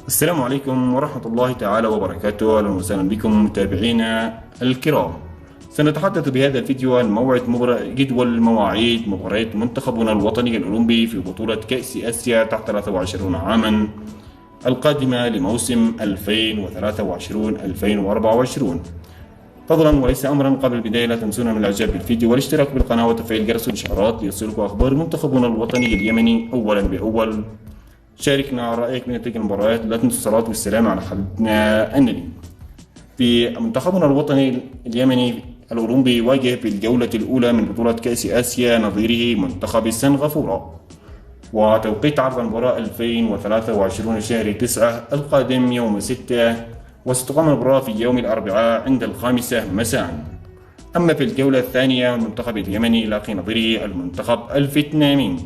السلام عليكم ورحمة الله تعالى وبركاته. أهلا وسهلا بكم متابعينا الكرام. سنتحدث بهذا الفيديو عن جدول مواعيد مباريات منتخبنا الوطني الأولمبي في بطولة كأس آسيا تحت 23 عاما القادمة لموسم 2023-2024. فضلا وليس أمرا، قبل البداية لا تنسونا من الإعجاب بالفيديو والاشتراك بالقناة وتفعيل جرس الإشعارات ليصلكم أخبار منتخبنا الوطني اليمني أولا بأول. شاركنا رأيك بنتائج المباريات. لا تنسوا الصلاة والسلام على حبيبنا النبي. في منتخبنا الوطني اليمني الأولمبي يواجه في الجولة الأولى من بطولة كأس آسيا نظيره منتخب سنغافورة، وتوقيت عرض المباراة 2023 شهر 9 القادم يوم 6، وستقام المباراة في يوم الأربعاء عند 5 مساء. أما في الجولة الثانية المنتخب اليمني يلاقي نظيره المنتخب الفيتنامي،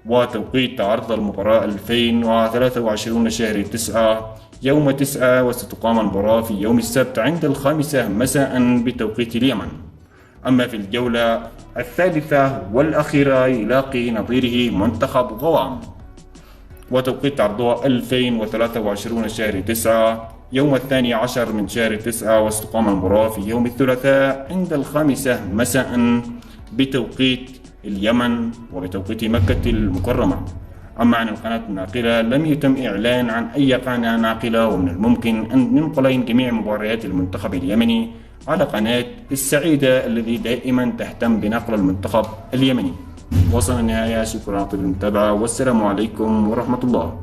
وتوقيت عرض المباراة 2023 شهر 9 يوم 9، وستقام المباراة في يوم السبت عند 5 مساء بتوقيت اليمن. أما في الجولة الثالثة والأخيرة يلاقي نظيره منتخب غوام، وتوقيت عرضها 2023 شهر 9 يوم 12 من شهر 9، وستقام المباراة في يوم الثلاثاء عند 5 مساء بتوقيت اليمن وبتوقيت مكة المكرمة. أما عن القناة الناقلة لم يتم إعلان عن أي قناة ناقلة، ومن الممكن أن ننقل جميع مباريات المنتخب اليمني على قناة السعيدة الذي دائما تهتم بنقل المنتخب اليمني. وصلنا النهاية، شكرا للمتابعة والسلام عليكم ورحمة الله.